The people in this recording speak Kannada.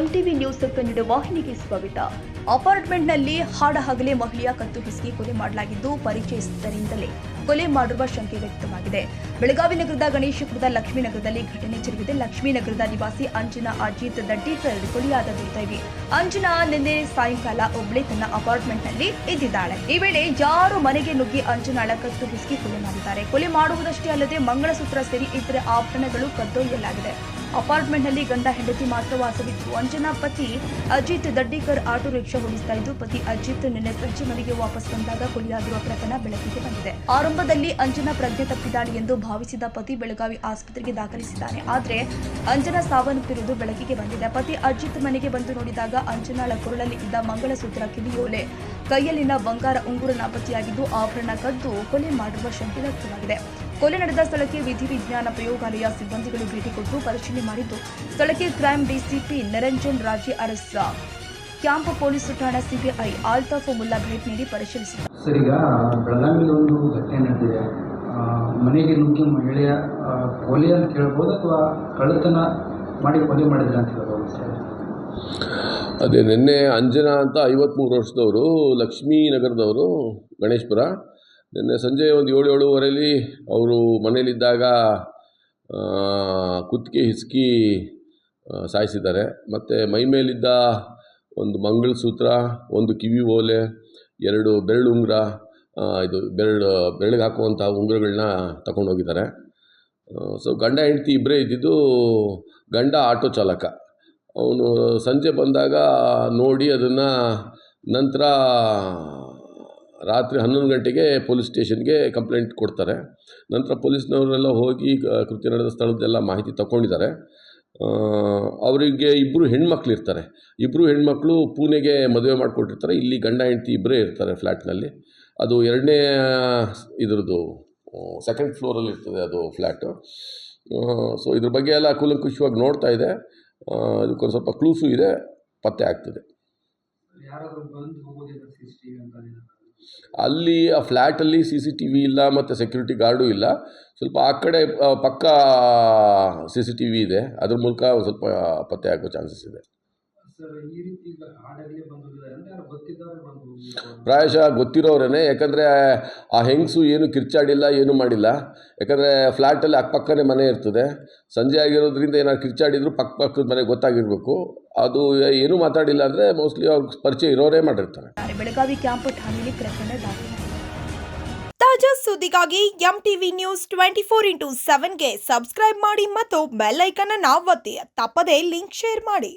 ಎಂಟಿವಿ ನ್ಯೂಸ್ ಕನ್ನಡ ವಾಹಿನಿಗೆ ಸ್ವಾಗತ. ಅಪಾರ್ಟ್ಮೆಂಟ್ನಲ್ಲಿ ಹಾಡಹಗಲೇ ಮಹಿಳೆಯ ಕತ್ತು ಹಿಸುಕಿ ಕೊಲೆ ಮಾಡಲಾಗಿದ್ದು, ಪರಿಚಯಸ್ಥರಿಂದಲೇ ಕೊಲೆ ಮಾಡಿರುವ ಶಂಕೆ ವ್ಯಕ್ತವಾಗಿದೆ. ಬೆಳಗಾವಿ ನಗರದ ಗಣೇಶಪುರದ ಲಕ್ಷ್ಮೀನಗರದಲ್ಲಿ ಘಟನೆ ಜರುಗಿದೆ. ಲಕ್ಷ್ಮೀನಗರದ ನಿವಾಸಿ ಅಂಜನಾ ಅಜಿತ್ ದಡ್ಡೀಕರ್ ಕೊಲೆಯಾದ ದುರ್ದೈವಿ. ಅಂಜನಾ ನಿನ್ನೆ ಸಾಯಂಕಾಲ ಒಬ್ಬಳೇ ತನ್ನ ಅಪಾರ್ಟ್ಮೆಂಟ್ನಲ್ಲಿ ಇದ್ದಿದ್ದಾಳೆ. ಈ ವೇಳೆ ಯಾರು ಮನೆಗೆ ನುಗ್ಗಿ ಅಂಜನಾಳ ಕತ್ತು ಹಿಸುಕಿ ಕೊಲೆ ಮಾಡಿದ್ದಾರೆ. ಕೊಲೆ ಮಾಡುವುದಷ್ಟೇ ಅಲ್ಲದೆ ಮಂಗಳಸೂತ್ರ ಸೇರಿ ಇತರೆ ಆಭರಣಗಳು ಕದ್ದೊಯ್ಯಲಾಗಿದೆ. ಅಪಾರ್ಟ್ಮೆಂಟ್ನಲ್ಲಿ ಗಂಡ ಹೆಂಡತಿ ಮಾತ್ರ ವಾಸವಿದ್ದು, ಅಂಜನಾ ಪತಿ ಅಜಿತ್ ದಡ್ಡೀಕರ್ ಆಟೋ ರಿಕ್ಷಾ ಓಡಿಸ್ತಾ ಇದ್ದು, ಪತಿ ಅಜಿತ್ ನಿನ್ನೆ ಸಂಜೆ ಮನೆಗೆ ವಾಪಸ್ ಬಂದಾಗ ಕೊಲೆಯಾಗಿರುವ ಪ್ರಕರಣ ಬೆಳಕಿಗೆ ಬಂದಿದೆ. ಆರಂಭದಲ್ಲಿ ಅಂಜನಾ ಪ್ರಜ್ಞೆ ತಪ್ಪಿದ್ದಾಳೆ ಎಂದು ಭಾವಿಸಿದ ಪತಿ ಬೆಳಗಾವಿ ಆಸ್ಪತ್ರೆಗೆ ದಾಖಲಿಸಿದ್ದಾನೆ. ಆದರೆ ಅಂಜನಾ ಸಾವನ್ನಪ್ಪಿರುವುದು ಬೆಳಕಿಗೆ ಬಂದಿದೆ. ಪತಿ ಅಜಿತ್ ಮನೆಗೆ ಬಂದು ನೋಡಿದಾಗ ಅಂಜನಾಳ ಕೊರಳಲ್ಲಿ ಇದ್ದ ಮಂಗಳಸೂತ್ರ, ಕಿವಿಯೋಲೆ, ಕೈಯಲ್ಲಿನ ಬಂಗಾರ ಉಂಗುರ ನಾಪತ್ತೆಯಾಗಿದ್ದು, ಆಭರಣ ಕದ್ದು ಕೊಲೆ ಮಾಡಿರುವ ಶಂಕೆ ವ್ಯಕ್ತವಾಗಿದೆ. ಕೊಲೆ ನಡೆದ ಸ್ಥಳಕ್ಕೆ ವಿಧಿವಿಜ್ಞಾನ ಪ್ರಯೋಗಾಲಯ ಸಿಬ್ಬಂದಿಗಳು ಭೇಟಿ ಕೊಟ್ಟು ಪರಿಶೀಲನೆ ಮಾಡಿದ್ದು, ಸ್ಥಳಕ್ಕೆ crime DCP Niranjan Raje Aras, camp police ಠಾಣಾ ಸಿಬಿಐ ಆಲ್ತಾಫ್ ಮುಲ್ಲಾ ಭೇಟಿ ನೀಡಿ ಪರಿಶೀಲಿಸಿದರು. ಸರ್, ಈಗ ಬೆಳಗಾವಿಯಲ್ಲಿ ಒಂದು ಘಟನೆ ನಡೆದಿದೆ. ಮನೆಗೆ ನುಗ್ಗಿ ಮಹಿಳೆಯ ಕೊಲೆ ಅಂತ ಹೇಳ್ಬೋದು ಅಥವಾ ಕಳ್ಳತನ ಮಾಡಿ ಕೊಲೆ ಮಾಡಿದ್ರೆ ಅಂತ ಹೇಳ್ಬೋದು ಸರ್? ಅದೇ ನಿನ್ನೆ ಅಂಜನಾ ಅಂತ 53 ವರ್ಷದವರು, ಲಕ್ಷ್ಮೀನಗರದವರು, ಗಣೇಶಪುರ. ನಿನ್ನೆ ಸಂಜೆ ಒಂದು 7-7:15 ಅವರು ಮನೇಲಿದ್ದಾಗ ಕುತ್ತಿಗೆ ಹಿಸುಕಿ ಸಾಯಿಸಿದ್ದಾರೆ. ಮತ್ತು ಮೈಮೇಲಿದ್ದ ಒಂದು ಮಂಗಳಸೂತ್ರ, ಒಂದು ಕಿವಿ ಓಲೆ, 2 ಬೆರಳುಂಗುರ, ಇದು ಬೆರಳಿಗೆ ಹಾಕುವಂಥ ಉಂಗುರಗಳನ್ನ ತಗೊಂಡೋಗಿದ್ದಾರೆ. ಸೊ ಗಂಡ ಹೆಂಡತಿ ಇಬ್ಬರೇ ಇದ್ದಿದ್ದು. ಗಂಡ ಆಟೋ ಚಾಲಕ. ಅವನು ಸಂಜೆ ಬಂದಾಗ ನೋಡಿ ಅದನ್ನು ನಂತರ ರಾತ್ರಿ 11 ಗಂಟೆಗೆ ಪೊಲೀಸ್ ಸ್ಟೇಷನ್ಗೆ ಕಂಪ್ಲೇಂಟ್ ಕೊಡ್ತಾರೆ. ನಂತರ ಪೊಲೀಸ್ನವರೆಲ್ಲ ಹೋಗಿ ಕೃತ್ಯ ನಡೆದ ಸ್ಥಳದ್ದೆಲ್ಲ ಮಾಹಿತಿ ತಗೊಂಡಿದ್ದಾರೆ. ಅವರಿಗೆ 2 ಹೆಣ್ಮಕ್ಳು ಇರ್ತಾರೆ. 2 ಹೆಣ್ಮಕ್ಳು ಪುಣೆಗೆ ಮದುವೆ ಮಾಡಿಕೊಟ್ಟಿರ್ತಾರೆ. ಇಲ್ಲಿ ಗಂಡ ಹೆಂಡತಿ ಇಬ್ಬರೇ ಇರ್ತಾರೆ ಫ್ಲ್ಯಾಟ್ನಲ್ಲಿ. ಅದು 2ನೇ ಇದರದ್ದು 2nd ಫ್ಲೋರಲ್ಲಿ ಇರ್ತದೆ ಅದು ಫ್ಲ್ಯಾಟು. ಸೊ ಇದ್ರ ಬಗ್ಗೆ ಎಲ್ಲ ಕೂಲಂಕುಷವಾಗಿ ನೋಡ್ತಾ ಇದೆ. ಅದಕ್ಕೊಂದು ಸ್ವಲ್ಪ ಕ್ಲೂಸು ಇದೆ, ಪತ್ತೆ ಆಗ್ತದೆ. ಅಲ್ಲಿ ಆ ಫ್ಲ್ಯಾಟಲ್ಲಿ CCTV ಇಲ್ಲ ಮತ್ತು ಸೆಕ್ಯೂರಿಟಿ ಗಾರ್ಡು ಇಲ್ಲ. ಸ್ವಲ್ಪ ಆ ಕಡೆ ಪಕ್ಕ CCTV ಇದೆ. ಅದ್ರ ಮೂಲಕ ಒಂದು ಸ್ವಲ್ಪ ಪತ್ತೆ ಆಗೋ ಚಾನ್ಸಸ್ ಇದೆ. ಪ್ರಾಯಶಃ ಗೊತ್ತಿರೋರೇ, ಯಾಕಂದರೆ ಆ ಹೆಂಗಸು ಏನು ಕಿರ್ಚಾಡಿಲ್ಲ, ಏನು ಮಾಡಿಲ್ಲ. ಯಾಕಂದರೆ ಫ್ಲ್ಯಾಟಲ್ಲಿ ಅಕ್ಕಪಕ್ಕನೇ ಮನೆ ಇರ್ತದೆ. ಸಂಜೆ ಆಗಿರೋದ್ರಿಂದ ಏನಾದ್ರು ಕಿರ್ಚಾಡಿದ್ರು ಪಕ್ಕದ ಮನೆ ಗೊತ್ತಾಗಿರಬೇಕು. ಅದು ಏನೂ ಮಾತಾಡಿಲ್ಲ ಅಂದರೆ ಮೋಸ್ಟ್ಲಿ ಅವ್ರಿಗೆ ಪರಿಚಯ ಇರೋರೇ ಮಾಡಿರ್ತಾರೆ. ಬೆಳಗಾವಿ ಕ್ಯಾಂಪ್ ಠಾಣೆಯಲ್ಲಿ ಪ್ರಕರಣ ದಾಖಲಾಗಿದೆ. ತಾಜಾ ಸುದ್ದಿಗಾಗಿ ಎಂಟಿವಿ ನ್ಯೂಸ್ 24x7ಗೆ ಸಬ್ಸ್ಕ್ರೈಬ್ ಮಾಡಿ ಮತ್ತು ಬೆಲ್ ಐಕಾನ್ ಅನ್ನು ಒತ್ತಿ. ತಪ್ಪದೇ ಲಿಂಕ್ ಶೇರ್ ಮಾಡಿ.